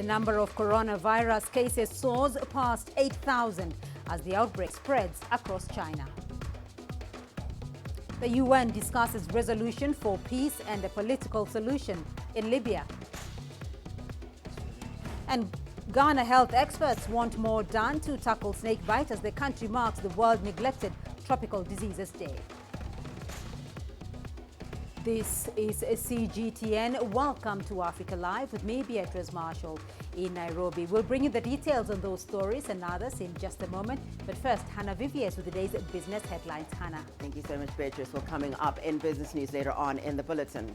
The number of coronavirus cases soars past 8,000 as the outbreak spreads across China. The UN discusses resolution for peace and a political solution in Libya. And Ghana health experts want more done to tackle snakebite as the country marks the World Neglected Tropical Diseases Day. This is CGTN. Welcome to Africa Live with me, Beatrice Marshall, in Nairobi. We'll bring you the details on those stories and others in just a moment. But first, Hannah Viviers with today's business headlines. Hannah. Thank you so much, Beatrice. Well, coming up in business news later on in the bulletin.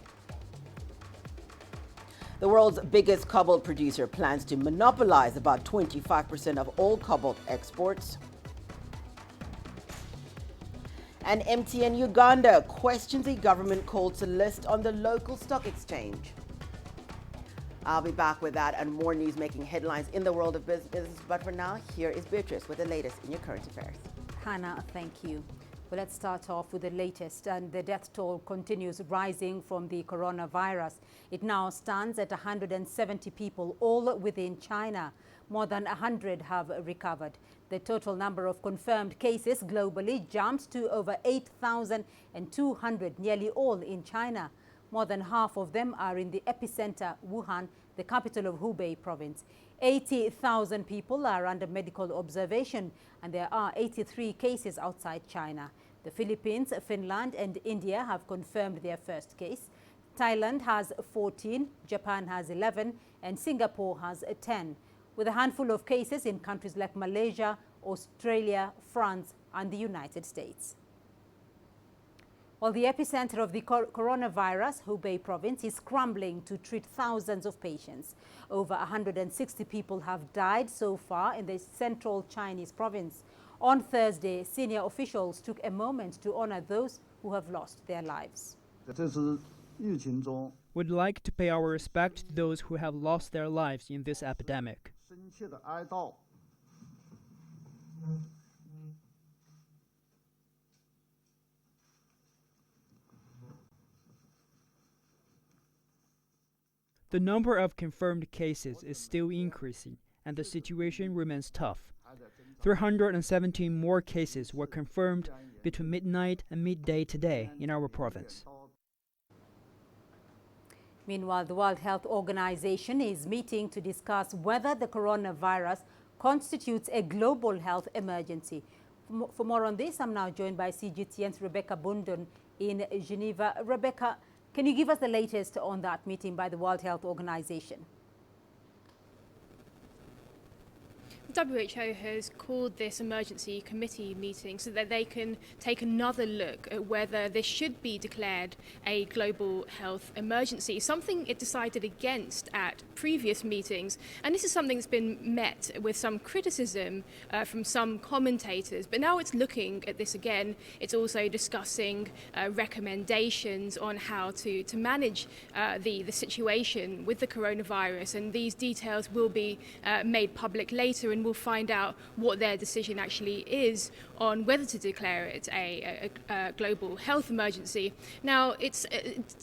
The world's biggest cobalt producer plans to monopolize about 25% of all cobalt exports. And MTN Uganda questions a government call to list on the local stock exchange. I'll be back with that and more news making headlines in the world of business. But for now, here is Beatrice with the latest in your current affairs. Hannah, thank you. Well, let's start off with the latest. And the death toll continues rising from the coronavirus. It now stands at 170 people, all within China. More than 100 have recovered. The total number of confirmed cases globally jumped to over 8,200, nearly all in China. More than half of them are in the epicenter, Wuhan, the capital of Hubei province. 80,000 people are under medical observation, and there are 83 cases outside China. The Philippines, Finland, and India have confirmed their first case. Thailand has 14, Japan has 11, and Singapore has 10. With a handful of cases in countries like Malaysia, Australia, France, and the United States. Well, the epicenter of the coronavirus, Hubei province, is scrambling to treat thousands of patients. Over 160 people have died so far in the central Chinese province. On Thursday, senior officials took a moment to honor those who have lost their lives. We'd like to pay our respect to those who have lost their lives in this epidemic. The number of confirmed cases is still increasing, and the situation remains tough. 317 more cases were confirmed between midnight and midday today in our province. Meanwhile, the World Health Organization is meeting to discuss whether the coronavirus constitutes a global health emergency. For more on this, I'm now joined by CGTN's Rebecca Bundon in Geneva. Rebecca, can you give us the latest on that meeting by the World Health Organization? WHO has called this emergency committee meeting so that they can take another look at whether this should be declared a global health emergency, something it decided against at previous meetings. And this is something that's been met with some criticism from some commentators. But now it's looking at this again. It's also discussing recommendations on how to manage the situation with the coronavirus. And these details will be made public later, and we'll find out what their decision actually is on whether to declare it a global health emergency. Now, it's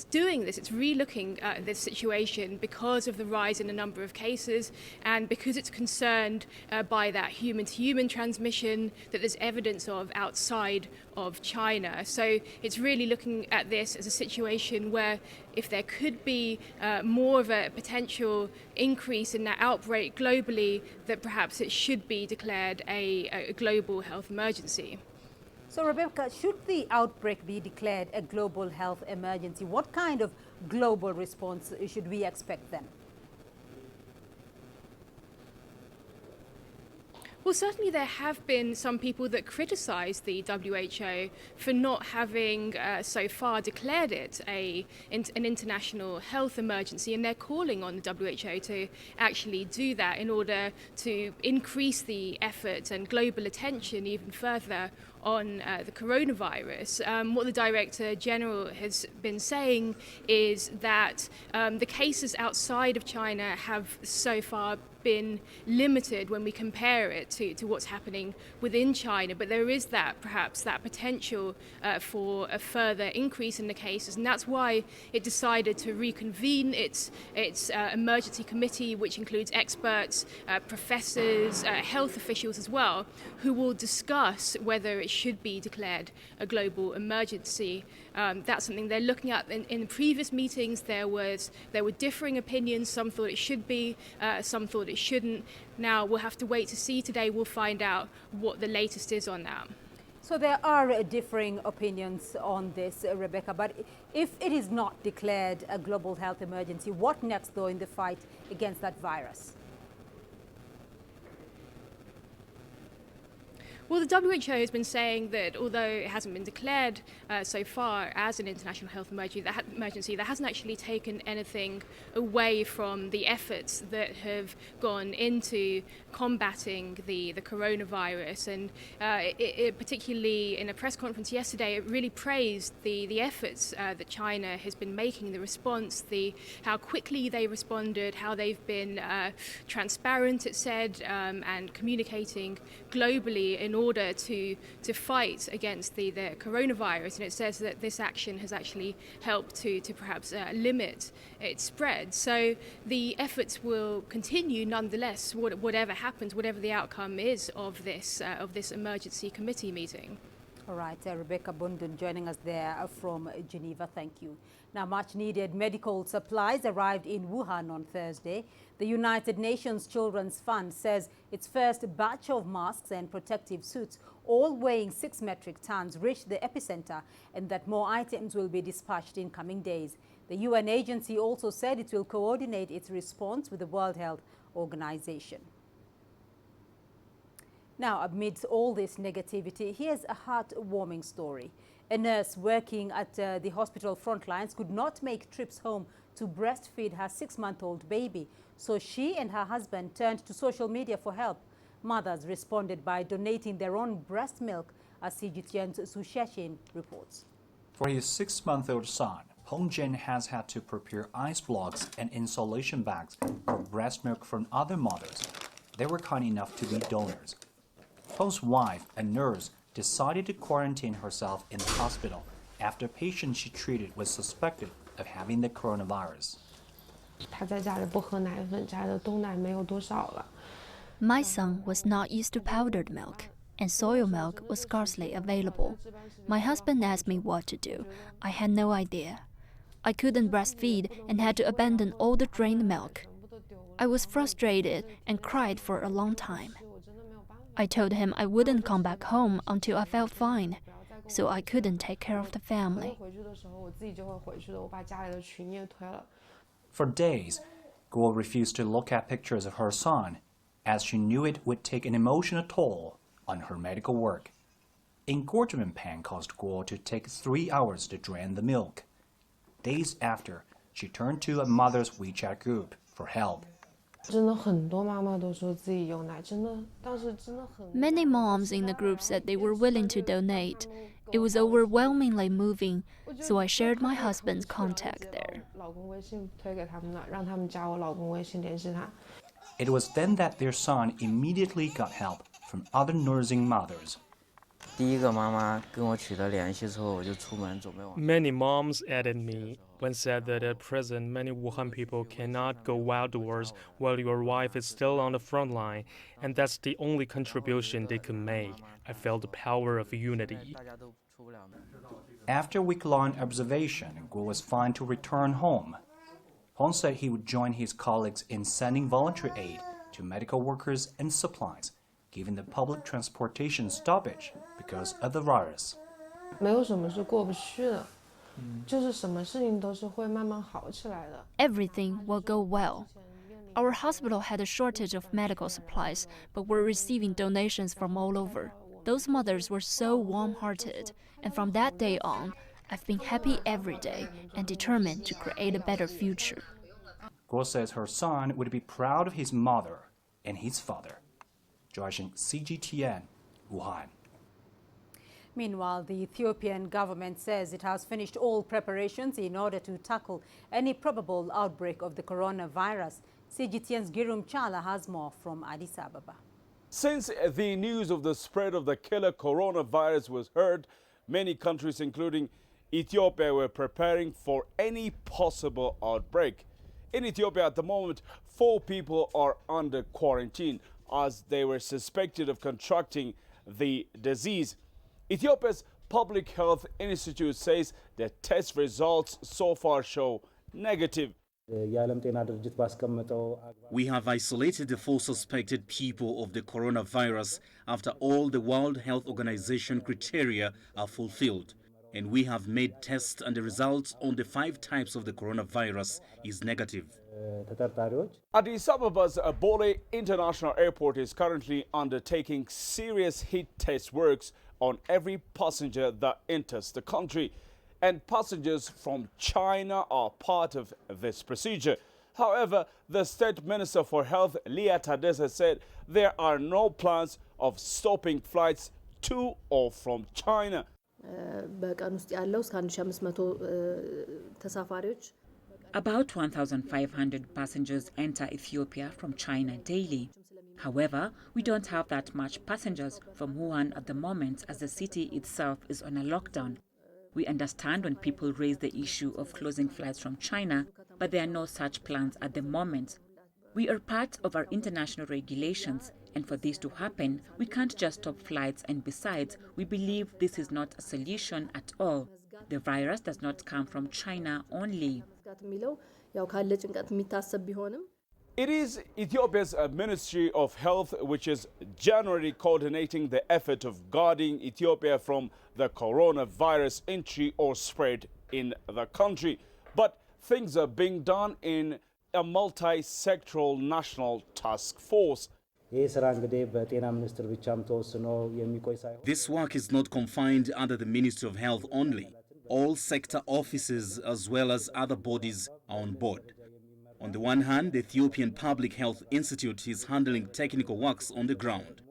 doing this, it's re-looking at this situation because of the rise in the number of cases and because it's concerned by that human-to-human transmission that there's evidence of outside of China. So it's really looking at this as a situation where if there could be more of a potential increase in that outbreak globally, that perhaps it should be declared a global health emergency. So, Rebecca, should the outbreak be declared a global health emergency? What kind of global response should we expect then? Well, certainly there have been some people that criticise the WHO for not having so far declared it an international health emergency, and they're calling on the WHO to actually do that in order to increase the efforts and global attention even further on the coronavirus. What the Director General has been saying is that the cases outside of China have so far been limited when we compare it to what's happening within China. But there is perhaps that potential for a further increase in the cases, and that's why it decided to reconvene its emergency committee, which includes experts, professors, health officials as well, who will discuss whether it should be declared a global emergency. That's something they're looking at. In previous meetings, there were differing opinions. Some thought it should be, some thought it shouldn't. Now we'll have to wait to see. Today we'll find out what the latest is on that. So there are differing opinions on this, Rebecca, but if it is not declared a global health emergency, what next, though, in the fight against that virus? Well, the WHO has been saying that although it hasn't been declared so far as an international health emergency, that hasn't actually taken anything away from the efforts that have gone into combating the coronavirus. And it particularly in a press conference yesterday, it really praised the efforts that China has been making, the response, how quickly they responded, how they've been transparent, it said, and communicating globally in order to fight against the coronavirus. And it says that this action has actually helped to perhaps limit its spread. So the efforts will continue nonetheless, whatever happens, whatever the outcome is of this emergency committee meeting. All right, Rebecca Bundun joining us there from Geneva. Thank you. Now, much needed medical supplies arrived in Wuhan on Thursday. The United Nations Children's Fund says its first batch of masks and protective suits, all weighing 6 metric tons, reached the epicenter, and that more items will be dispatched in coming days. The UN agency also said it will coordinate its response with the World Health Organization. Now, amidst all this negativity, here's a heartwarming story. A nurse working at the hospital Frontlines could not make trips home to breastfeed her 6-month-old baby, so she and her husband turned to social media for help. Mothers responded by donating their own breast milk, as CGTN's Susheshin reports. For his 6-month-old son, Hong Jin has had to prepare ice blocks and insulation bags for breast milk from other mothers. They were kind enough to be donors. Hong's wife, a nurse, decided to quarantine herself in the hospital after a patient she treated was suspected of having the coronavirus. My son was not used to powdered milk, and soy milk was scarcely available. My husband asked me what to do. I had no idea. I couldn't breastfeed and had to abandon all the drained milk. I was frustrated and cried for a long time. I told him I wouldn't come back home until I felt fine, so I couldn't take care of the family. For days, Guo refused to look at pictures of her son, as she knew it would take an emotional toll on her medical work. Engorgement pain caused Guo to take 3 hours to drain the milk. Days after, she turned to a mother's WeChat group for help. Many moms in the group said they were willing to donate. It was overwhelmingly moving, so I shared my husband's contact there. It was then that their son immediately got help from other nursing mothers. Many moms added me when said that at present many Wuhan people cannot go outdoors while your wife is still on the front line, and that's the only contribution they could make. I felt the power of unity. After week-long observation, Guo was fine to return home. Hong said he would join his colleagues in sending voluntary aid to medical workers and supplies, given the public transportation stoppage because of the virus. Everything will go well. Our hospital had a shortage of medical supplies, but we're receiving donations from all over. Those mothers were so warm-hearted, and from that day on, I've been happy every day and determined to create a better future. Guo says her son would be proud of his mother and his father. Joshing CGTN, Wuhan. Meanwhile, the Ethiopian government says it has finished all preparations in order to tackle any probable outbreak of the coronavirus. CGTN's Girum Chala has more from Addis Ababa. Since the news of the spread of the killer coronavirus was heard, many countries, including Ethiopia, were preparing for any possible outbreak. In Ethiopia at the moment, 4 people are under quarantine as they were suspected of contracting the disease. Ethiopia's Public Health Institute says the test results so far show negative. We have isolated the 4 suspected people of the coronavirus after all the World Health Organization criteria are fulfilled. And we have made tests and the results on the 5 types of the coronavirus is negative. Addis Ababa's Bole International Airport is currently undertaking serious heat test works on every passenger that enters the country. And passengers from China are part of this procedure. However, the State Minister for Health, Leah Tadessa, said there are no plans of stopping flights to or from China. About 1,500 passengers enter Ethiopia from China daily. However, we don't have that much passengers from Wuhan at the moment as the city itself is on a lockdown. We understand when people raise the issue of closing flights from China, but there are no such plans at the moment. We are part of our international regulations, and for this to happen, we can't just stop flights, and besides, we believe this is not a solution at all. The virus does not come from China only. It is Ethiopia's Ministry of Health which is generally coordinating the effort of guarding Ethiopia from the coronavirus entry or spread in the country. But things are being done in a multi-sectoral national task force. This work is not confined under the Ministry of Health only. All sector offices as well as other bodies are on board. On the one hand, the Ethiopian Public Health Institute is handling technical works on the ground.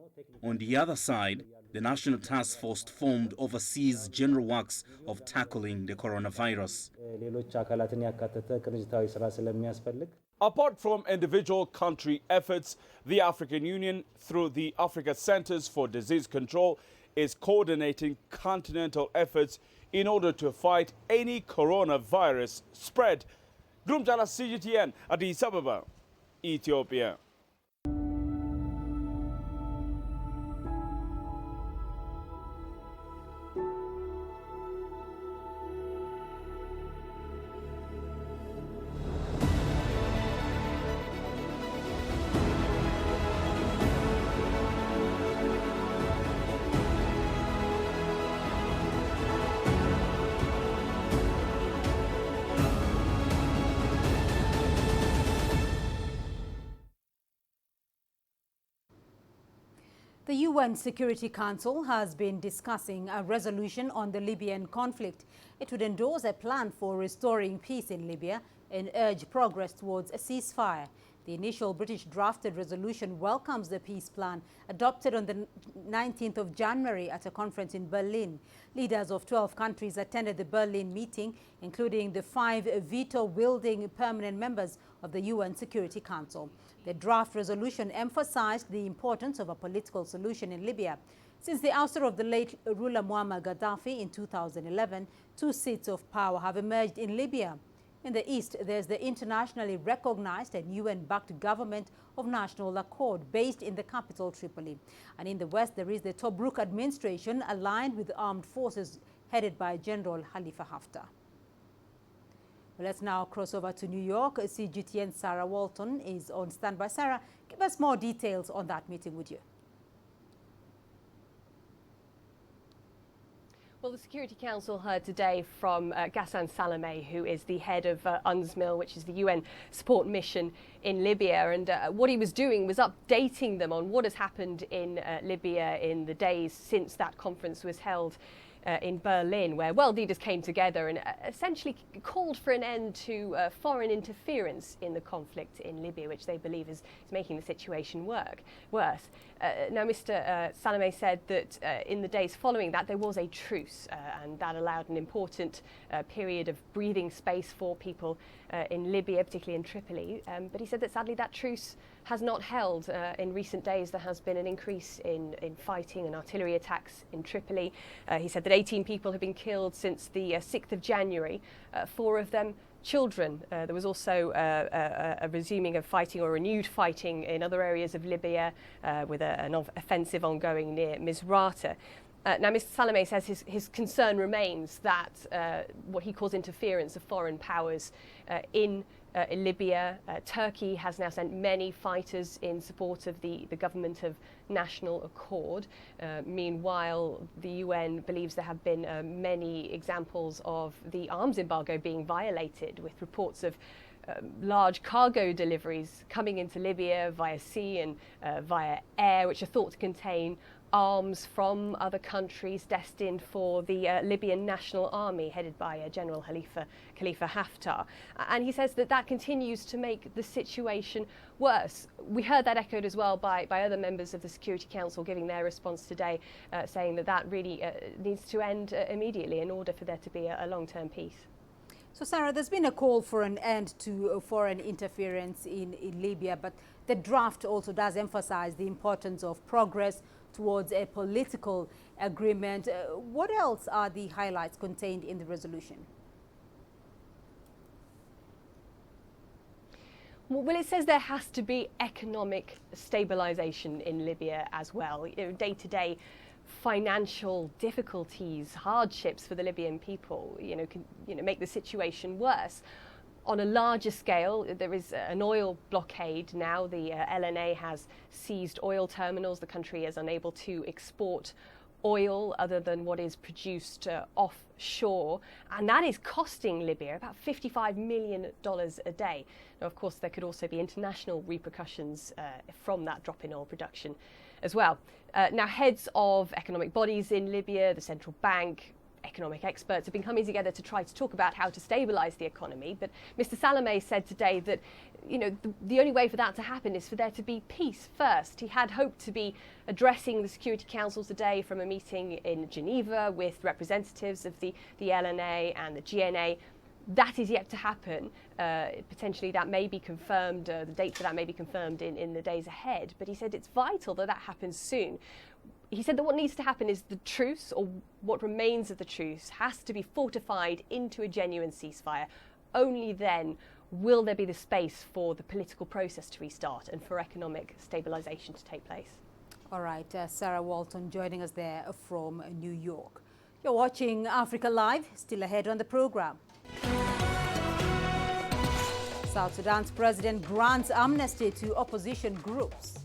On the other side, the National Task Force formed oversees general works of tackling the coronavirus. Apart from individual country efforts, the African Union, through the Africa Centers for Disease Control, is coordinating continental efforts in order to fight any coronavirus spread. Grumjala CGTN, Addis Ababa, Ethiopia. The UN Security Council has been discussing a resolution on the Libyan conflict. It would endorse a plan for restoring peace in Libya and urge progress towards a ceasefire. The initial British drafted resolution welcomes the peace plan adopted on the 19th of January at a conference in Berlin. Leaders of 12 countries attended the Berlin meeting, including the 5 veto-wielding permanent members of the UN Security Council. The draft resolution emphasized the importance of a political solution in Libya. Since the ouster of the late ruler Muammar Gaddafi in 2011, 2 seats of power have emerged in Libya. In the east, there's the internationally recognized and UN-backed government of national accord based in the capital Tripoli. And in the west, there is the Tobruk administration aligned with armed forces headed by General Khalifa Haftar. Well, let's now cross over to New York. CGTN Sarah Walton is on standby. Sarah, give us more details on that meeting, would you? Well, the Security Council heard today from Ghassan Salameh, who is the head of UNSMIL, which is the UN support mission in Libya. And what he was doing was updating them on what has happened in Libya in the days since that conference was held in Berlin, where world leaders came together and essentially called for an end to foreign interference in the conflict in Libya, which they believe is making the situation worse. Now, Mr. Salameh said that in the days following that, there was a truce, and that allowed an important period of breathing space for people in Libya, particularly in Tripoli. But he said that sadly that truce has not held. In recent days, there has been an increase in fighting and artillery attacks in Tripoli. He said that 18 people have been killed since the 6th of January, 4 of them children. There was also a resuming of fighting or renewed fighting in other areas of Libya with an offensive ongoing near Misrata. Now, Mr. Salameh says his concern remains that what he calls interference of foreign powers in Libya. Turkey has now sent many fighters in support of the government of national accord. Meanwhile, the UN believes there have been many examples of the arms embargo being violated, with reports of large cargo deliveries coming into Libya via sea and via air, which are thought to contain arms from other countries destined for the Libyan National Army headed by General Khalifa Haftar. And he says that continues to make the situation worse. We heard that echoed as well by other members of the Security Council giving their response today, saying that really needs to end immediately in order for there to be a long-term peace. So, Sarah, there's been a call for an end to foreign interference in Libya, but the draft also does emphasize the importance of progress towards a political agreement. What else are the highlights contained in the resolution? Well, it says there has to be economic stabilization in Libya as well. Day-to-day financial difficulties, hardships for the Libyan people, can make the situation worse. On a larger scale, there is an oil blockade now. The LNA has seized oil terminals. The country is unable to export oil other than what is produced offshore, and that is costing Libya about $55 million a day. Now, of course, there could also be international repercussions from that drop in oil production as well. Now, heads of economic bodies in Libya, the central bank, economic experts have been coming together to try to talk about how to stabilise the economy. But Mr. Salameh said today that the only way for that to happen is for there to be peace first. He had hoped to be addressing the Security Council today from a meeting in Geneva with representatives of the LNA and the GNA. That is yet to happen. Potentially that may be confirmed, the date for that may be confirmed in the days ahead. But he said it's vital that happens soon. He said that what needs to happen is the truce, or what remains of the truce, has to be fortified into a genuine ceasefire. Only then will there be the space for the political process to restart and for economic stabilisation to take place. All right, Sarah Walton joining us there from New York. You're watching Africa Live, still ahead on the programme. South Sudan's president grants amnesty to opposition groups.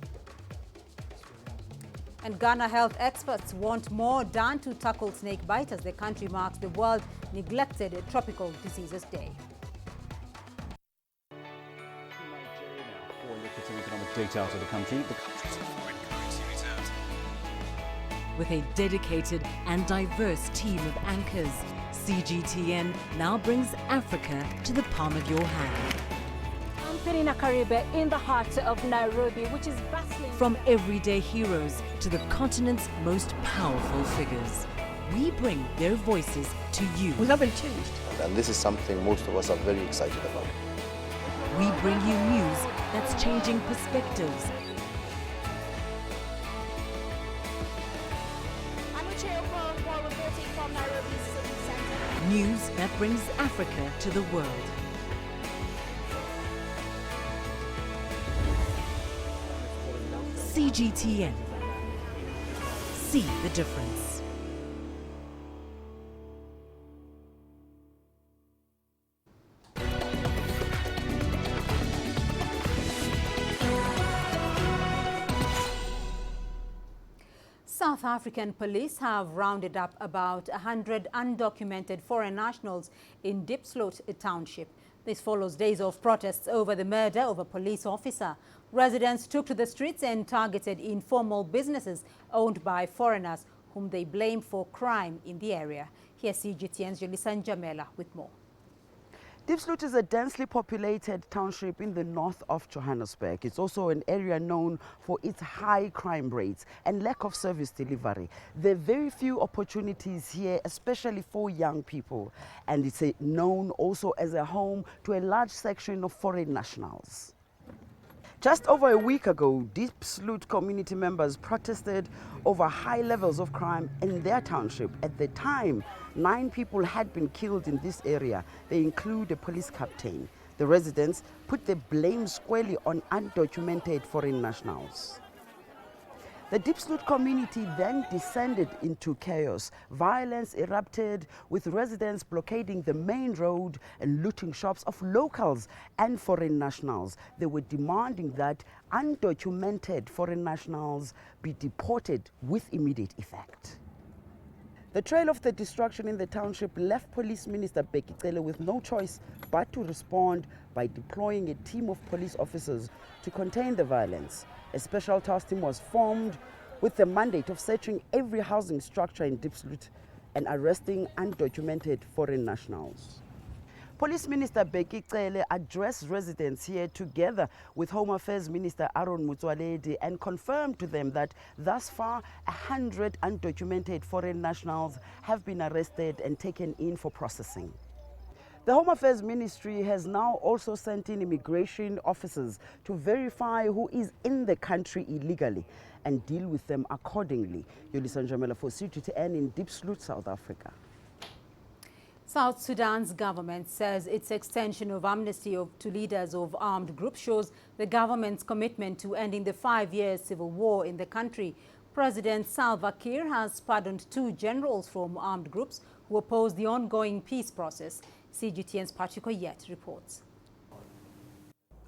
And Ghana health experts want more done to tackle snakebite as the country marks the World Neglected Tropical Diseases Day. For lucrative economic data out of the country, the country's foreign currency reserves. With a dedicated and diverse team of anchors, CGTN now brings Africa to the palm of your hand. Perina Karibe in the heart of Nairobi, which is bustling. From everyday heroes to the continent's most powerful figures, we bring their voices to you. We haven't changed. And this is something most of us are very excited about. We bring you news that's changing perspectives. News that brings Africa to the world. CGTN. See the difference. South African police have rounded up about 100 undocumented foreign nationals in Diepsloot Township. This follows days of protests over the murder of a police officer. Residents took to the streets and targeted informal businesses owned by foreigners whom they blame for crime in the area. Here's CGTN's Julisan Jamela with more. Diepsloot is a densely populated township in the north of Johannesburg. It's also an area known for its high crime rates and lack of service delivery. There are very few opportunities here, especially for young people. And it's known also as a home to a large section of foreign nationals. Just over a week ago, Diepsloot community members protested over high levels of crime in their township. At the time, 9 people had been killed in this area. They include a police captain. The residents put the blame squarely on undocumented foreign nationals. The Diepsloot community then descended into chaos. Violence erupted, with residents blockading the main road and looting shops of locals and foreign nationals. They were demanding that undocumented foreign nationals be deported with immediate effect. The trail of the destruction in the township left Police Minister Beatrice Marshall with no choice but to respond by deploying a team of police officers to contain the violence. A special task team was formed with the mandate of searching every housing structure in Diepsloot and arresting undocumented foreign nationals. Police Minister Beatrice Marshall addressed residents here together with Home Affairs Minister Aaron Motsoaledi and confirmed to them that thus far 100 undocumented foreign nationals have been arrested and taken in for processing. The Home Affairs Ministry has now also sent in immigration officers to verify who is in the country illegally and deal with them accordingly. Yulisan Jamela for CGTN in Diepsloot, South Africa. South Sudan's government says its extension of amnesty to leaders of armed groups shows the government's commitment to ending the 5-year civil war in the country. President Salva Kiir has pardoned 2 generals from armed groups who oppose the ongoing peace process. CGTN's Patrick Oyet reports.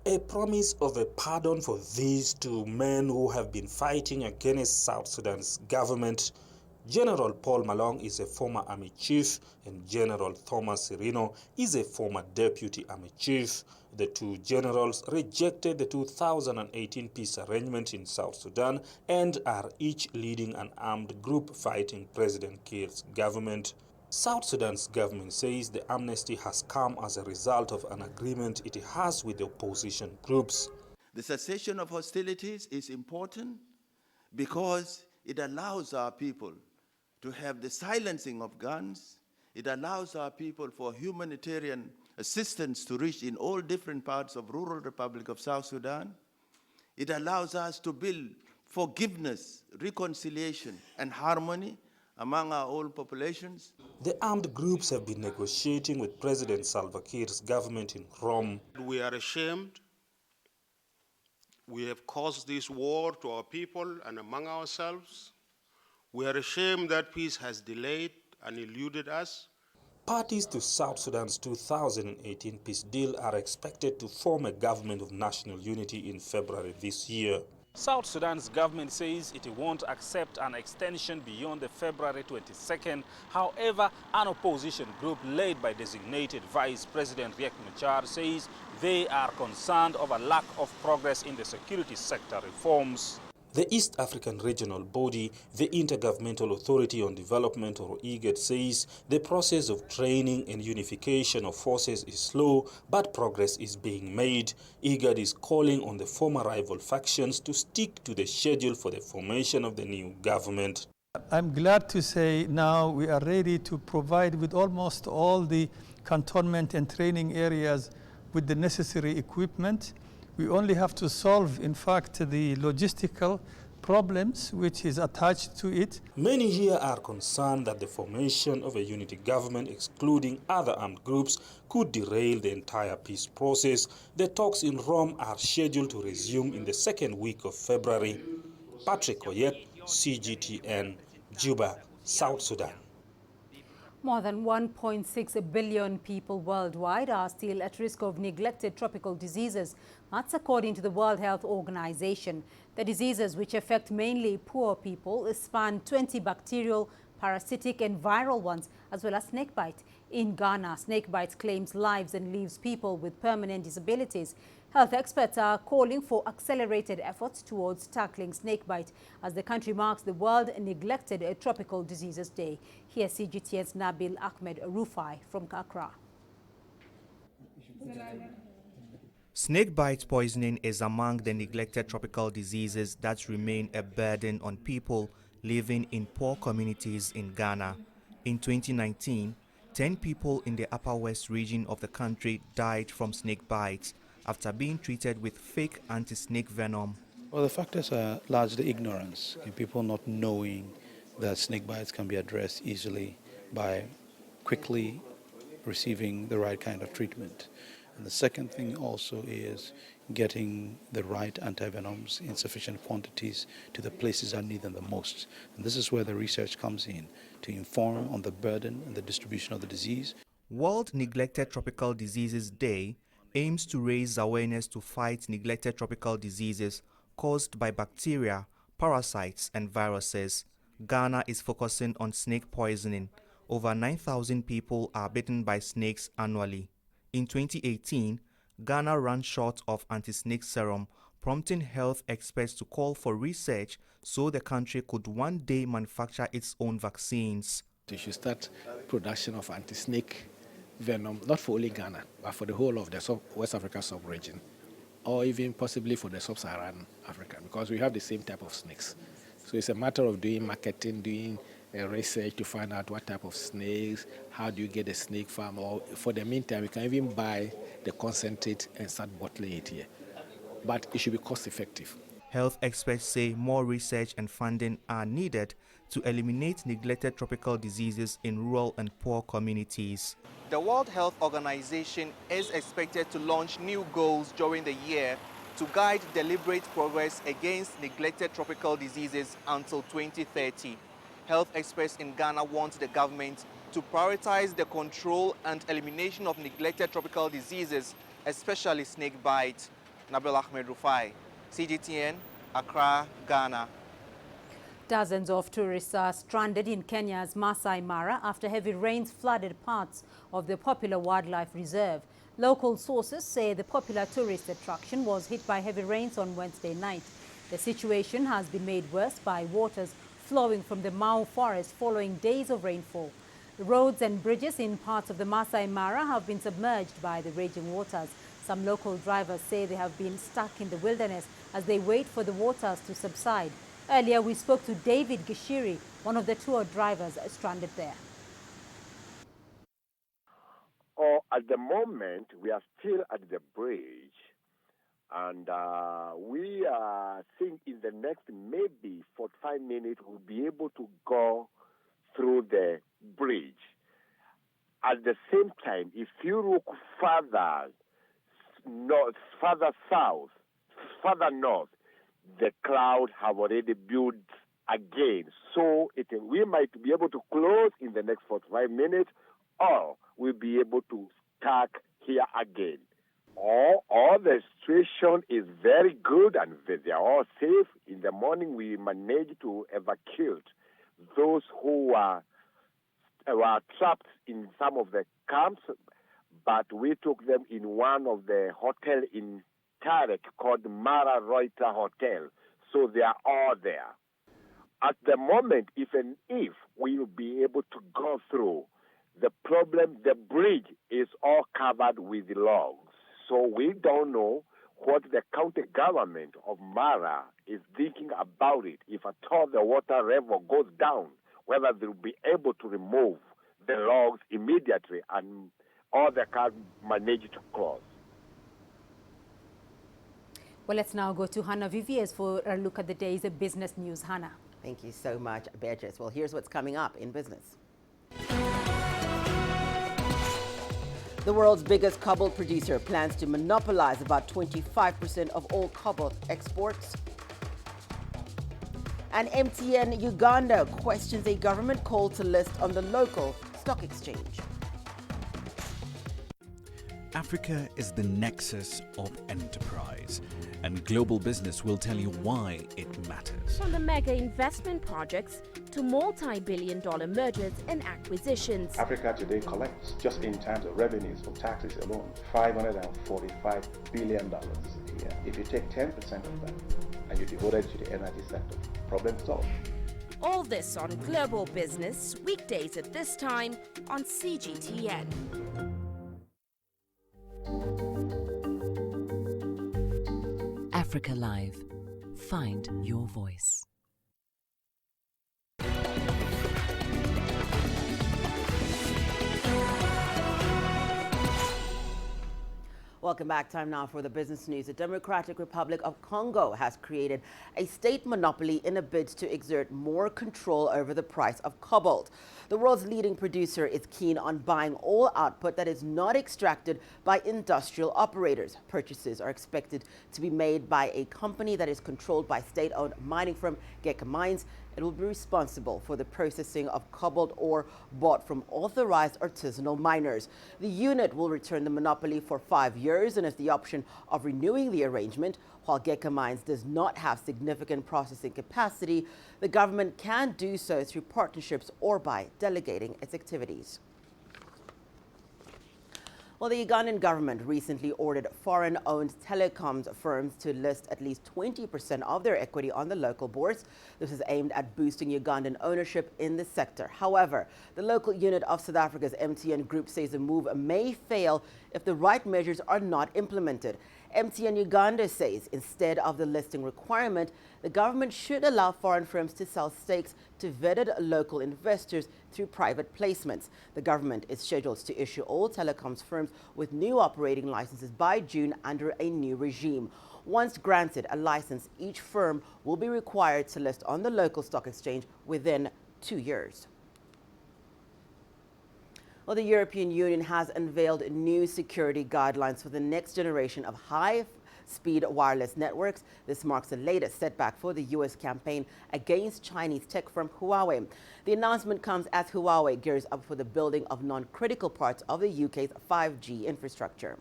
A promise of a pardon for these 2 men who have been fighting against South Sudan's government. General Paul Malong is a former army chief and General Thomas Sirino is a former deputy army chief. The 2 generals rejected the 2018 peace arrangement in South Sudan and are each leading an armed group fighting President Kiir's government. South Sudan's government says the amnesty has come as a result of an agreement it has with the opposition groups. The cessation of hostilities is important because it allows our people to have the silencing of guns. It allows our people for humanitarian assistance to reach in all different parts of rural Republic of South Sudan. It allows us to build forgiveness, reconciliation, and harmony among our old populations. The armed groups have been negotiating with President Salva Kiir's government in Rome. We are ashamed. We have caused this war to our people and among ourselves. We are ashamed that peace has delayed and eluded us. Parties to South Sudan's 2018 peace deal are expected to form a government of national unity in February this year. South Sudan's government says it won't accept an extension beyond the February 22nd. However, an opposition group led by designated Vice President Riek Machar says they are concerned over lack of progress in the security sector reforms. The East African Regional Body, the Intergovernmental Authority on Development or IGAD, says the process of training and unification of forces is slow, but progress is being made. IGAD is calling on the former rival factions to stick to the schedule for the formation of the new government. I'm glad to say now we are ready to provide with almost all the cantonment and training areas with the necessary equipment. We only have to solve, in fact, the logistical problems which is attached to it. Many here are concerned that the formation of a unity government, excluding other armed groups, could derail the entire peace process. The talks in Rome are scheduled to resume in the 2nd week of February. Patrick Oyet, CGTN, Juba, South Sudan. More than 1.6 billion people worldwide are still at risk of neglected tropical diseases. That's according to the World Health Organization. The diseases, which affect mainly poor people, span 20 bacterial, parasitic and viral ones, as well as snakebite. In Ghana, snakebite claims lives and leaves people with permanent disabilities. Health experts are calling for accelerated efforts towards tackling snakebite as the country marks the World Neglected Tropical Diseases Day. Here's CGTN's Nabil Ahmed Rufai from Accra. Snakebite poisoning is among the neglected tropical diseases that remain a burden on people living in poor communities in Ghana. In 2019, 10 people in the Upper West region of the country died from snake bites after being treated with fake anti-snake venom. Well, the factors are largely ignorance and people not knowing that snake bites can be addressed easily by quickly receiving the right kind of treatment. And the second thing also is getting the right antivenoms in sufficient quantities to the places that need them the most. And this is where the research comes in to inform on the burden and the distribution of the disease. World Neglected Tropical Diseases Day aims to raise awareness to fight neglected tropical diseases caused by bacteria, parasites, and viruses. Ghana is focusing on snake poisoning. Over 9,000 people are bitten by snakes annually. In 2018, Ghana ran short of anti-snake serum, prompting health experts to call for research so the country could one day manufacture its own vaccines. They should start production of anti-snake venom, not for only Ghana, but for the whole of the West Africa sub-region, or even possibly for the sub-Saharan Africa, because we have the same type of snakes. So it's a matter of doing marketing, doing research to find out what type of snakes, how do you get a snake farm, or for the meantime, we can even buy the concentrate and start bottling it here. But it should be cost effective. Health experts say more research and funding are needed to eliminate neglected tropical diseases in rural and poor communities. The World Health Organization is expected to launch new goals during the year to guide deliberate progress against neglected tropical diseases until 2030. Health experts in Ghana want the government to prioritize the control and elimination of neglected tropical diseases, especially snake bite. Nabil Ahmed Rufai, CGTN, Accra, Ghana. Dozens of tourists are stranded in Kenya's Masai Mara after heavy rains flooded parts of the popular wildlife reserve. Local sources say the popular tourist attraction was hit by heavy rains on Wednesday night. The situation has been made worse by waters flowing from the Mau forest following days of rainfall. The roads and bridges in parts of the Masai Mara have been submerged by the raging waters. Some local drivers say they have been stuck in the wilderness as they wait for the waters to subside. Earlier, we spoke to David Gishiri, one of the tour drivers stranded there. At the moment, we are still at the bridge, and we think in the next maybe 45 minutes we'll be able to go through the bridge. At the same time, if you look further north, the clouds have already built again. So we might be able to close in the next 45 minutes, or we'll be able to start here again. All the situation is very good and they are all safe. In the morning, we managed to evacuate those who were trapped in some of the camps, but we took them in one of the hotels in Tarek called Mara Reuter Hotel. So they are all there. At the moment, even if we will be able to go through, the problem, the bridge is all covered with logs. So we don't know what the county government of Mara is thinking about it. If at all the water level goes down, whether they'll be able to remove the logs immediately and all the cars manage to cross. Well, let's now go to Hannah Viviers for a look at the day's business news. Hannah. Thank you so much, Beatrice. Well, here's what's coming up in business. The world's biggest cobalt producer plans to monopolize about 25% of all cobalt exports. And MTN Uganda questions a government call to list on the local stock exchange. Africa is the nexus of enterprise, and global business will tell you why it matters. From the mega investment projects to multi-billion-dollar mergers and acquisitions. Africa today collects, just in terms of revenues from taxes alone, $545 billion a year. If you take 10% of that and you devote it to the energy sector, problem solved. All this on Global Business, weekdays at this time on CGTN. Africa Live. Find your voice. Welcome back. Time now for the business news. The Democratic Republic of Congo has created a state monopoly in a bid to exert more control over the price of cobalt. The world's leading producer is keen on buying all output that is not extracted by industrial operators. Purchases are expected to be made by a company that is controlled by state-owned mining firm Geka Mines. It will be responsible for the processing of cobalt ore bought from authorized artisanal miners. The unit will return the monopoly for 5 years and has the option of renewing the arrangement. While Geka Mines does not have significant processing capacity, the government can do so through partnerships or by delegating its activities. Well, the Ugandan government recently ordered foreign-owned telecoms firms to list at least 20% of their equity on the local bourse. This is aimed at boosting Ugandan ownership in the sector. However, the local unit of South Africa's MTN Group says the move may fail if the right measures are not implemented. MTN Uganda says instead of the listing requirement, the government should allow foreign firms to sell stakes to vetted local investors through private placements. The government is scheduled to issue all telecoms firms with new operating licenses by June under a new regime. Once granted a license, each firm will be required to list on the local stock exchange within 2 years. Well, the European Union has unveiled new security guidelines for the next generation of high-speed wireless networks. This marks the latest setback for the U.S. campaign against Chinese tech firm Huawei. The announcement comes as Huawei gears up for the building of non-critical parts of the UK's 5G infrastructure.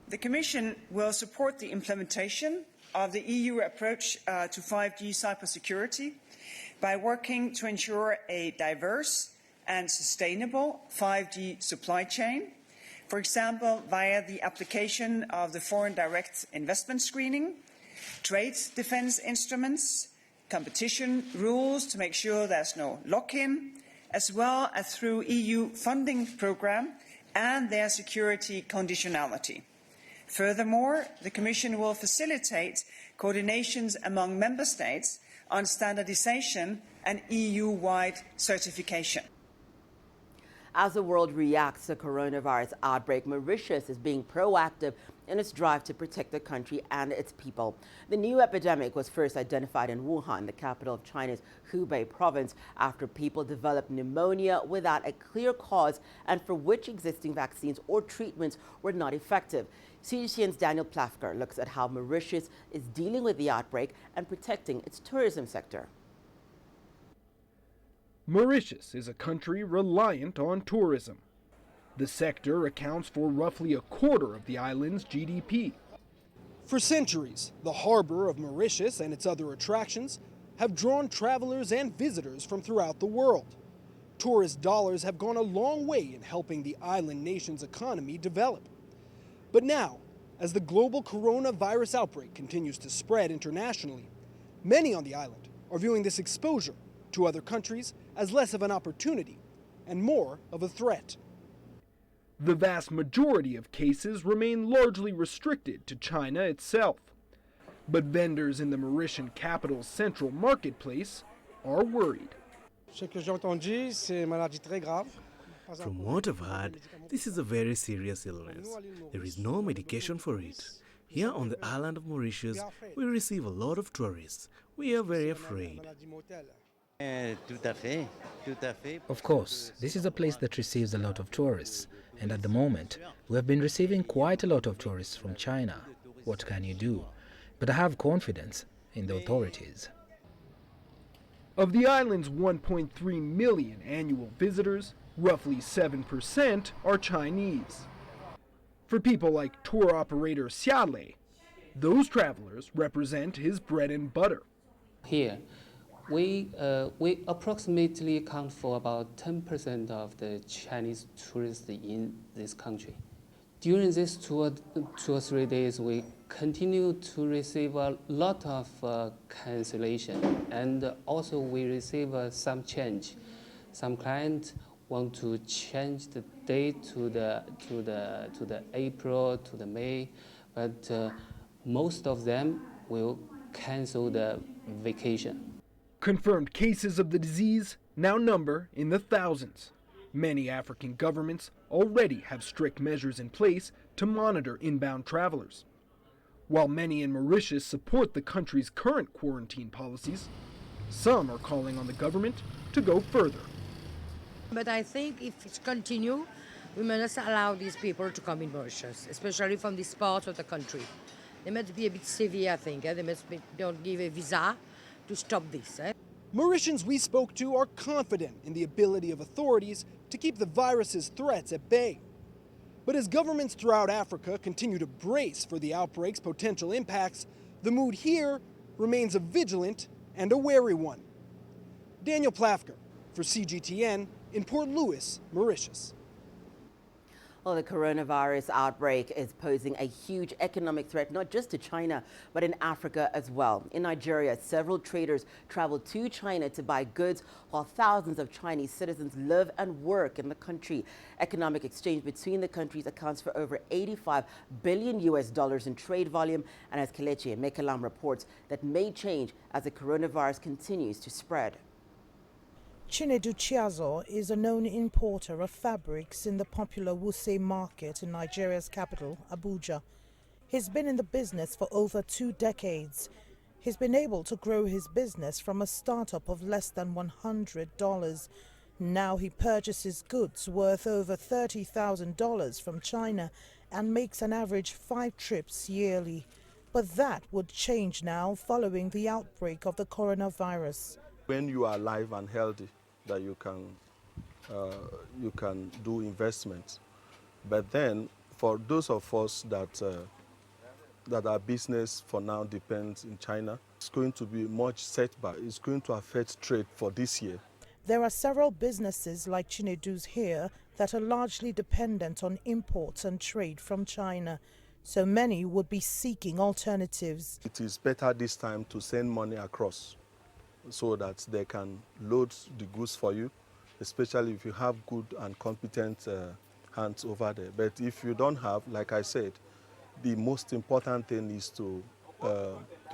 The Commission will support the implementation of the EU approach to 5G cybersecurity by working to ensure a diverse and sustainable 5G supply chain, for example, via the application of the foreign direct investment screening, trade defense instruments, competition rules to make sure there's no lock-in, as well as through EU funding programme and their security conditionality. Furthermore, the Commission will facilitate coordinations among Member States on standardisation and EU-wide certification. As the world reacts to the coronavirus outbreak, Mauritius is being proactive in its drive to protect the country and its people. The new epidemic was first identified in Wuhan, the capital of China's Hubei province, after people developed pneumonia without a clear cause and for which existing vaccines or treatments were not effective. CGTN's Daniel Plafker looks at how Mauritius is dealing with the outbreak and protecting its tourism sector. Mauritius is a country reliant on tourism. The sector accounts for roughly a quarter of the island's GDP. For centuries, the harbor of Mauritius and its other attractions have drawn travelers and visitors from throughout the world. Tourist dollars have gone a long way in helping the island nation's economy develop. But now, as the global coronavirus outbreak continues to spread internationally, many on the island are viewing this exposure to other countries as less of an opportunity and more of a threat. The vast majority of cases remain largely restricted to China itself. But vendors in the Mauritian capital's central marketplace are worried. From what I've heard, this is a very serious illness. There is no medication for it. Here on the island of Mauritius, we receive a lot of tourists. We are very afraid. Of course, this is a place that receives a lot of tourists, and at the moment, we have been receiving quite a lot of tourists from China. What can you do? But I have confidence in the authorities. Of the island's 1.3 million annual visitors, roughly 7% are Chinese. For people like tour operator Xiale, those travelers represent his bread and butter. Here, we approximately account for about 10% of the Chinese tourists in this country. During these 2 or 3 days, we continue to receive a lot of cancellation, and also we receive some change. Some clients want to change the date to the April, to the May, but most of them will cancel the vacation. Confirmed cases of the disease now number in the thousands. Many African governments already have strict measures in place to monitor inbound travelers. While many in Mauritius support the country's current quarantine policies, some are calling on the government to go further. But I think if it continues, we must allow these people to come in Mauritius, especially from this part of the country. They must be a bit severe, I think. They don't give a visa to stop this. Mauritians we spoke to are confident in the ability of authorities to keep the virus's threats at bay. But as governments throughout Africa continue to brace for the outbreak's potential impacts, the mood here remains a vigilant and a wary one. Daniel Plafker for CGTN in Port Louis, Mauritius. Well, the coronavirus outbreak is posing a huge economic threat, not just to China, but in Africa as well. In Nigeria, several traders traveled to China to buy goods, while thousands of Chinese citizens live and work in the country. Economic exchange between the countries accounts for over $85 billion in trade volume, and as Kelechi Mekalam reports, that may change as the coronavirus continues to spread. Chinedu Chiazo is a known importer of fabrics in the popular Wuse market in Nigeria's capital, Abuja. He's been in the business for over 2 decades. He's been able to grow his business from a startup of less than $100. Now he purchases goods worth over $30,000 from China and makes an average 5 trips yearly. But that would change now following the outbreak of the coronavirus. When you are alive and healthy, that you can do investments. But then, for those of us that our business for now depends in China, it's going to be much setback. It's going to affect trade for this year. There are several businesses like Chinedu's here that are largely dependent on imports and trade from China. So many would be seeking alternatives. It is better this time to send money across so that they can load the goods for you, especially if you have good and competent hands over there. But if you don't have, like I said, the most important thing is to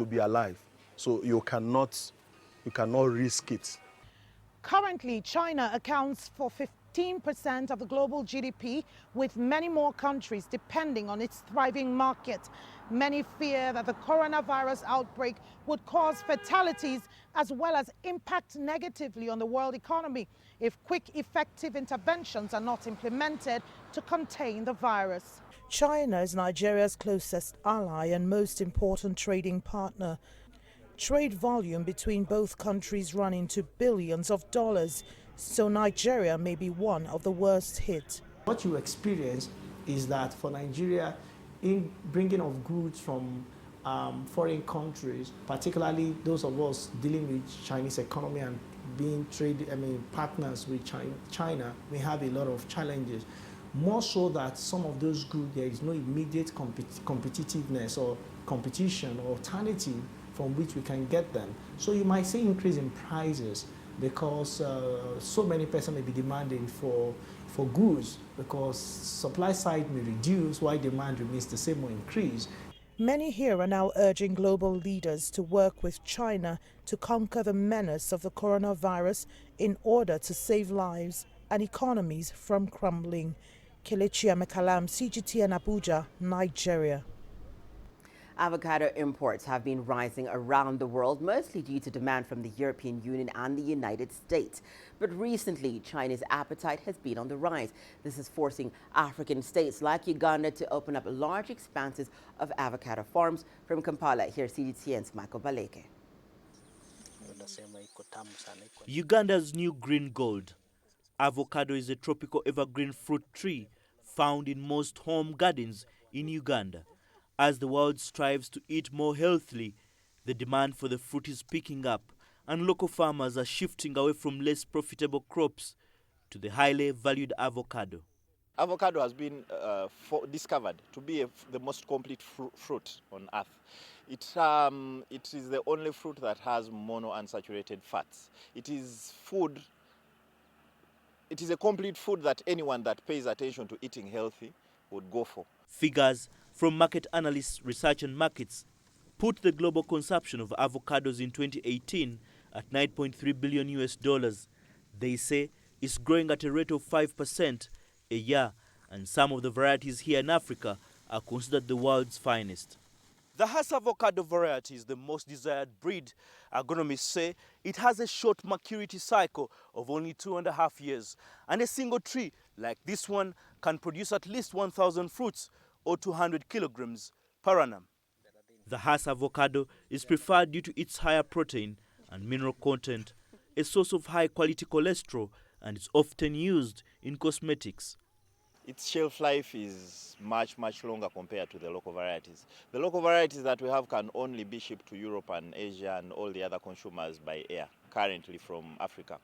be alive. So you cannot risk it. Currently, China accounts for 15% of the global GDP, with many more countries depending on its thriving market. Many fear that the coronavirus outbreak would cause fatalities as well as impact negatively on the world economy if quick, effective interventions are not implemented to contain the virus. China is Nigeria's closest ally and most important trading partner. Trade volume between both countries run into billions of dollars, so Nigeria may be one of the worst hit. What you experience is that for Nigeria, in bringing of goods from foreign countries, particularly those of us dealing with Chinese economy and being partners with China, we have a lot of challenges. More so that some of those goods, there is no immediate competitiveness or competition or alternative from which we can get them. So you might see increase in prices because so many persons may be demanding for goods because supply side may reduce while demand remains the same or increase. Many here are now urging global leaders to work with China to conquer the menace of the coronavirus in order to save lives and economies from crumbling. Kelechi Mekalam, CGTN Abuja, Nigeria. Avocado imports have been rising around the world, mostly due to demand from the European Union and the United States. But recently, China's appetite has been on the rise. This is forcing African states like Uganda to open up large expanses of avocado farms. From Kampala, here's CGTN's Michael Baleke. Uganda's new green gold. Avocado is a tropical evergreen fruit tree found in most home gardens in Uganda. As the world strives to eat more healthily, the demand for the fruit is picking up, and local farmers are shifting away from less profitable crops to the highly valued avocado. Avocado has been discovered to be the most complete fruit on earth. It is the only fruit that has monounsaturated fats. It is food. It is a complete food that anyone that pays attention to eating healthy would go for. Figures from market analysts Research and Markets put the global consumption of avocados in 2018 at $9.3 billion. They say it's growing at a rate of 5% a year, and some of the varieties here in Africa are considered the world's finest. The Hass avocado variety is the most desired breed. Agronomists say it has a short maturity cycle of only 2.5 years, and a single tree like this one can produce at least 1,000 fruits or 200 kilograms per annum. The Hass avocado is preferred due to its higher protein and mineral content, a source of high-quality cholesterol, and it's often used in cosmetics. Its shelf life is much longer compared to the local varieties. The local varieties that we have can only be shipped to Europe and Asia and all the other consumers by air, currently from Africa.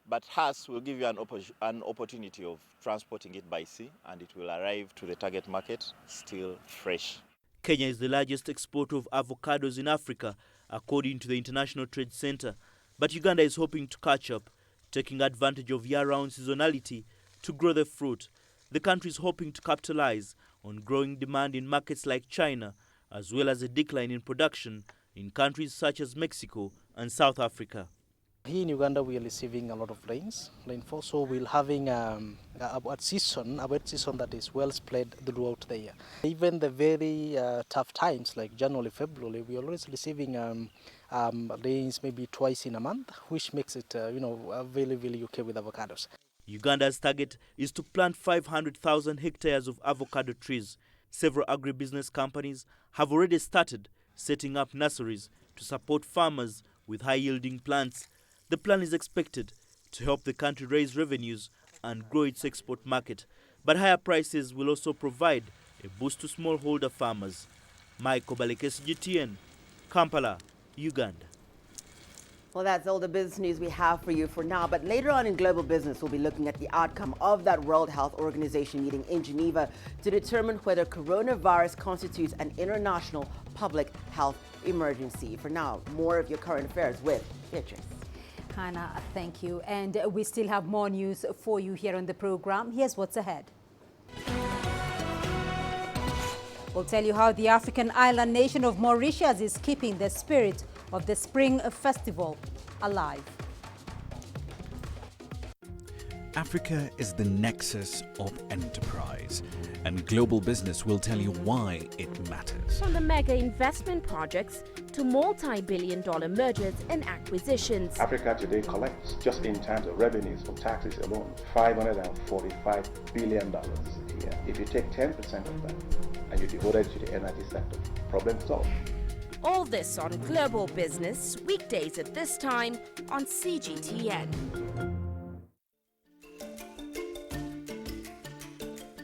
But Hass will give you an opportunity of transporting it by sea, and it will arrive to the target market still fresh. Kenya is the largest exporter of avocados in Africa, according to the International Trade Center. But Uganda is hoping to catch up, taking advantage of year-round seasonality to grow the fruit. The country is hoping to capitalize on growing demand in markets like China, as well as a decline in production in countries such as Mexico and South Africa. Here in Uganda, we are receiving a lot of rainfall, so we're having a wet season that is well spread throughout the year. Even the very tough times like January, February, we are always receiving rains maybe twice in a month, which makes it really okay with avocados. Uganda's target is to plant 500,000 hectares of avocado trees. Several agribusiness companies have already started setting up nurseries to support farmers with high-yielding plants. The plan is expected to help the country raise revenues and grow its export market. But higher prices will also provide a boost to smallholder farmers. Michael Baleke, CGTN, Kampala, Uganda. Well, that's all the business news we have for you for now. But later on in Global Business, we'll be looking at the outcome of that World Health Organization meeting in Geneva to determine whether coronavirus constitutes an international public health emergency. For now, more of your current affairs with Beatrice. Hannah, thank you. And we still have more news for you here on the program. Here's what's ahead. We'll tell you how the African island nation of Mauritius is keeping the spirit of the Spring Festival alive. Africa is the nexus of enterprise, and Global Business will tell you why it matters. From the mega investment projects to multi-billion-dollar mergers and acquisitions. Africa today collects, just in terms of revenues from taxes alone, $545 billion a year. If you take 10% of that and you devote it to the energy sector, problem solved. All this on Global Business, weekdays at this time on CGTN.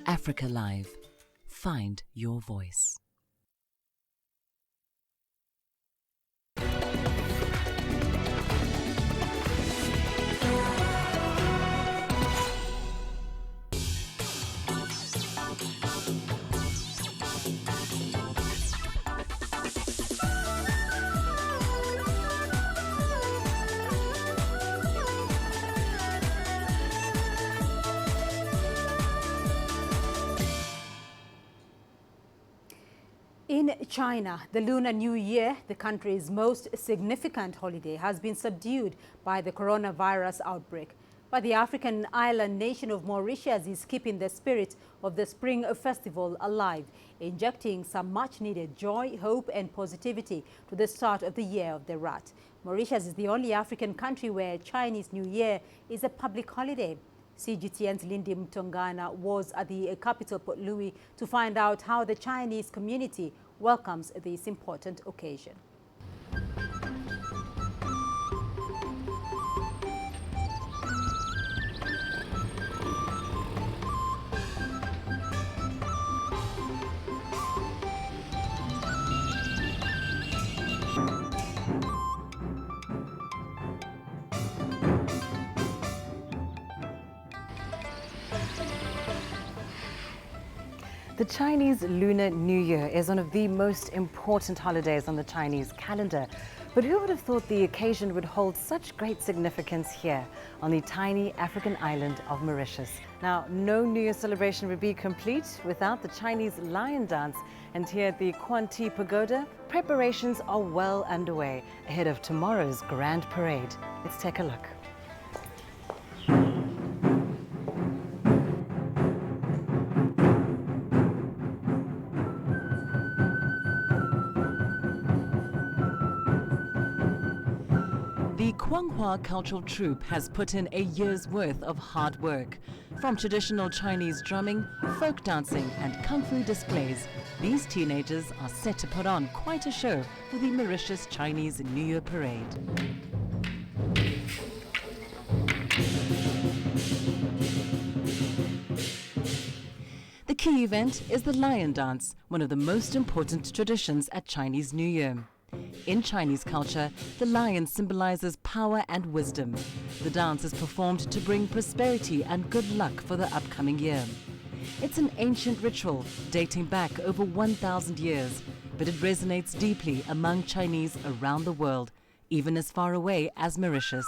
Africa Live. Find your voice. In China, the Lunar New Year, the country's most significant holiday, has been subdued by the coronavirus outbreak. But the African island nation of Mauritius is keeping the spirit of the Spring Festival alive, injecting some much-needed joy, hope and positivity to the start of the Year of the Rat. Mauritius is the only African country where Chinese New Year is a public holiday. CGTN's Lindy Mtongana was at the capital Port Louis to find out how the Chinese community welcomes this important occasion. The Chinese Lunar New Year is one of the most important holidays on the Chinese calendar. But who would have thought the occasion would hold such great significance here on the tiny African island of Mauritius? Now, no New Year celebration would be complete without the Chinese lion dance. And here at the Quan Ti Pagoda, preparations are well underway ahead of tomorrow's grand parade. Let's take a look. The Guanghua Cultural Troupe has put in a year's worth of hard work. From traditional Chinese drumming, folk dancing and kung fu displays, these teenagers are set to put on quite a show for the Mauritius Chinese New Year parade. The key event is the lion dance, one of the most important traditions at Chinese New Year. In Chinese culture, the lion symbolizes power and wisdom. The dance is performed to bring prosperity and good luck for the upcoming year. It's an ancient ritual dating back over 1,000 years, but it resonates deeply among Chinese around the world, even as far away as Mauritius.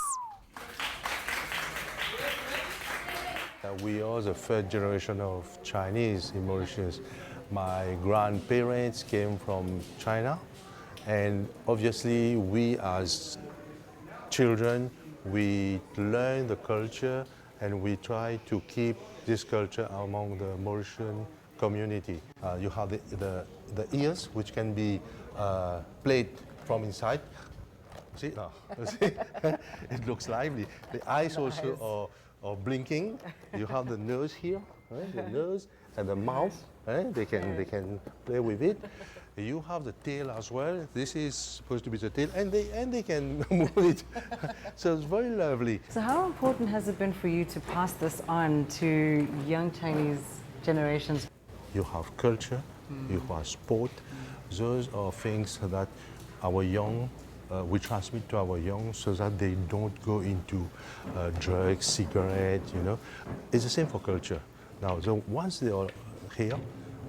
We are the third generation of Chinese in Mauritius. My grandparents came from China. And obviously, we as children, we learn the culture and we try to keep this culture among the Mauritian community. You have the ears, which can be played from inside. See? No. See? It looks lively. The eyes also are blinking. You have the nose here, right? The nose and the mouth. They can play with it. You have the tail as well. This is supposed to be the tail, and they can move it. So it's very lovely. So how important has it been for you to pass this on to young Chinese generations? You have culture, you have sport. Those are things that our young, we transmit to our young so that they don't go into drugs, cigarettes, you know. It's the same for culture. Now, so once they are here,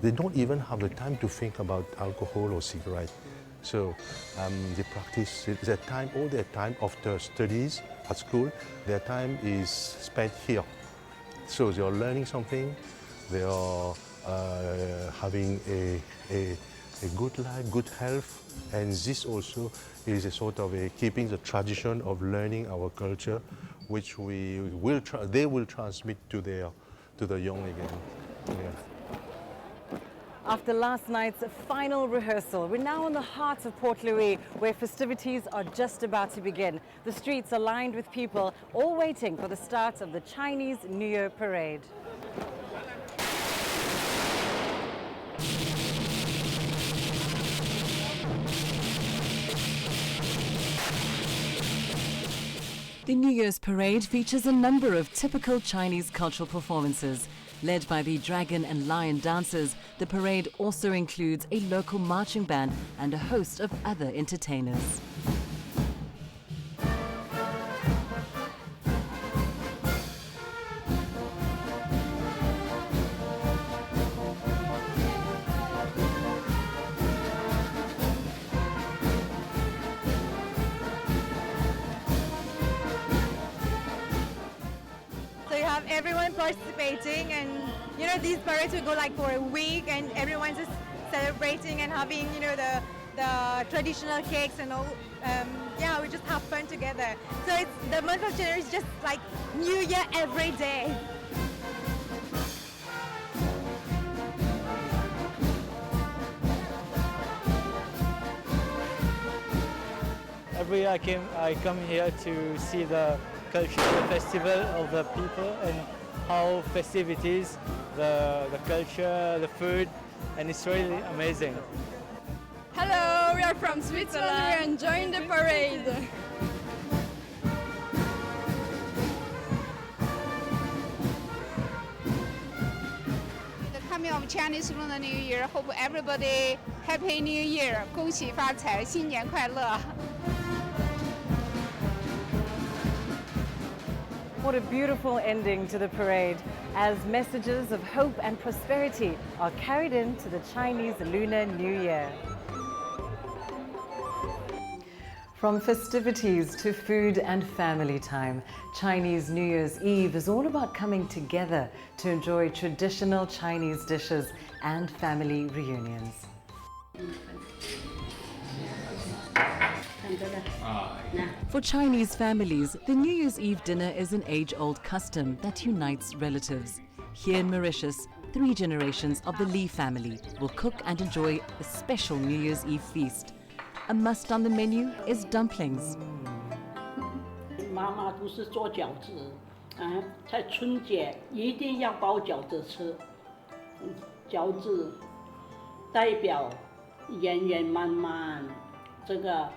they don't even have the time to think about alcohol or cigarette. So they practice their time, all their time after studies at school, their time is spent here. So they are learning something, they are having a good life, good health, and this also is a sort of keeping the tradition of learning our culture, which they will transmit to the young again. Yeah. After last night's final rehearsal, we're now in the heart of Port Louis, where festivities are just about to begin. The streets are lined with people, all waiting for the start of the Chinese New Year parade. The New Year's parade features a number of typical Chinese cultural performances. Led by the dragon and lion dancers, the parade also includes a local marching band and a host of other entertainers. Everyone participating, and you know, these parades will go like for a week, and everyone's just celebrating and having, you know, the traditional cakes and all. Yeah, we just have fun together. So it's the month of January is just like New Year every day. Every year I come here to see the cultural festival of the people and how festive it is, the culture, the food, and it's really amazing. Hello, we are from Switzerland. We are enjoying the parade. The coming of Chinese Lunar New Year, hope everybody Happy New Year, 恭喜发财，新年快乐。What a beautiful ending to the parade, as messages of hope and prosperity are carried into the Chinese Lunar New Year. From festivities to food and family time, Chinese New Year's Eve is all about coming together to enjoy traditional Chinese dishes and family reunions. For Chinese families, the New Year's Eve dinner is an age-old custom that unites relatives. Here in Mauritius, 3 generations of the Li family will cook and enjoy a special New Year's Eve feast. A must on the menu is dumplings. 妈妈都是做饺子，在春节一定要包饺子吃。饺子代表圆圆满满，这个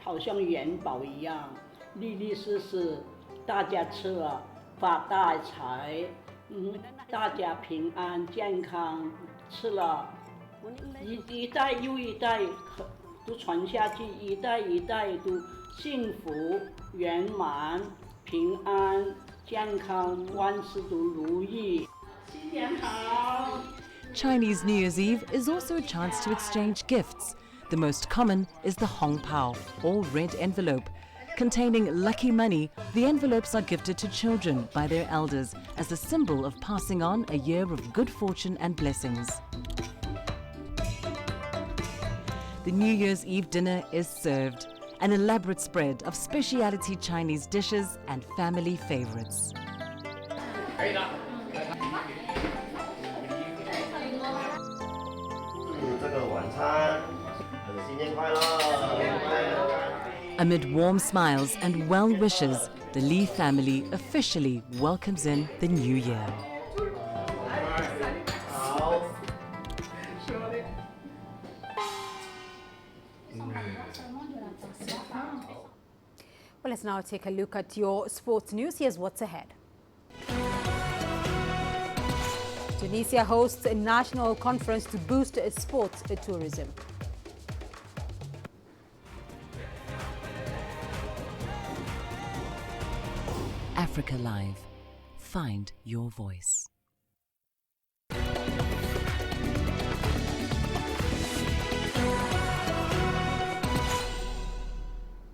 好像元宝一样，利利实实，大家吃了发大财，大家平安健康，吃了一代又一代。 都传下去，一代一代都幸福、圆满、平安、健康，万事都如意。新年好！ Chinese New Year's Eve is also a chance to exchange gifts. The most common is the Hong Pao, or red envelope. Containing lucky money, the envelopes are gifted to children by their elders as a symbol of passing on a year of good fortune and blessings. The New Year's Eve dinner is served, an elaborate spread of specialty Chinese dishes and family favorites. Amid warm smiles and well wishes, the Li family officially welcomes in the new year. Well, let's now take a look at your sports news. Here's what's ahead. Tunisia hosts a national conference to boost sports tourism. Africa Live. Find your voice.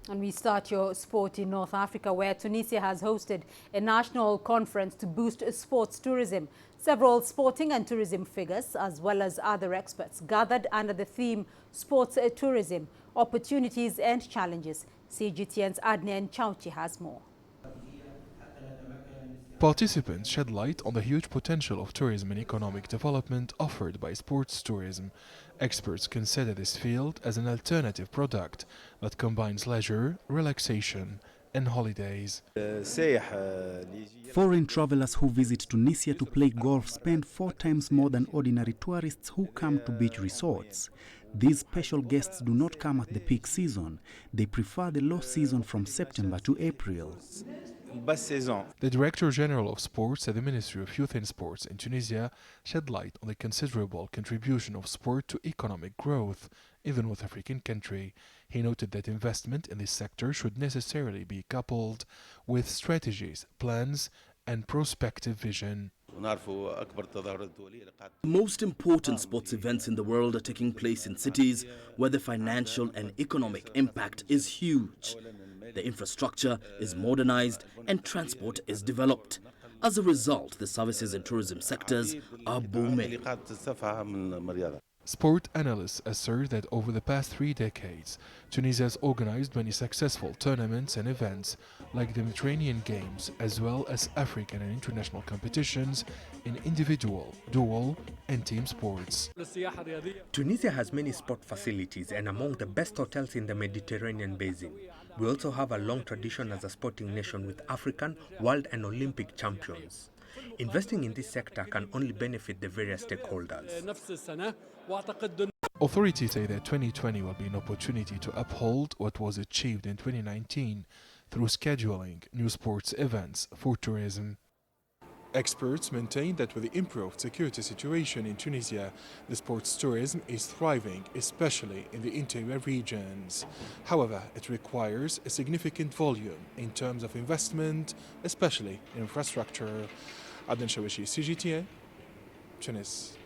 And we start your sport in North Africa, where Tunisia has hosted a national conference to boost sports tourism. Several sporting and tourism figures, as well as other experts, gathered under the theme Sports Tourism, Opportunities and Challenges. CGTN's Adnan Chauchi has more. Participants shed light on the huge potential of tourism and economic development offered by sports tourism. Experts consider this field as an alternative product that combines leisure, relaxation, and holidays. Foreign travelers who visit Tunisia to play golf spend 4 times more than ordinary tourists who come to beach resorts. These special guests do not come at the peak season. They prefer the low season from September to April. The Director General of Sports at the Ministry of Youth and Sports in Tunisia shed light on the considerable contribution of sport to economic growth, even with African country. He noted that investment in this sector should necessarily be coupled with strategies, plans, and prospective vision. The most important sports events in the world are taking place in cities where the financial and economic impact is huge. The infrastructure is modernized and transport is developed. As a result, the services and tourism sectors are booming. Sport analysts assert that over the past 3 decades, Tunisia has organized many successful tournaments and events like the Mediterranean Games, as well as African and international competitions in individual, dual, and team sports. Tunisia has many sport facilities and among the best hotels in the Mediterranean basin. We also have a long tradition as a sporting nation with African, world, and Olympic champions. Investing in this sector can only benefit the various stakeholders. Authorities say that 2020 will be an opportunity to uphold what was achieved in 2019 through scheduling new sports events for tourism. Experts maintain that with the improved security situation in Tunisia, the sports tourism is thriving, especially in the interior regions. However, it requires a significant volume in terms of investment, especially in infrastructure. Adnan Shawishi, CGTA, Tunis.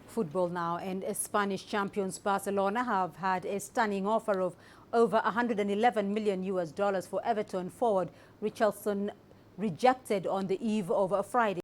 Football now, and Spanish champions Barcelona have had a stunning offer of over $111 million for Everton forward Richarlison, rejected on the eve of Friday.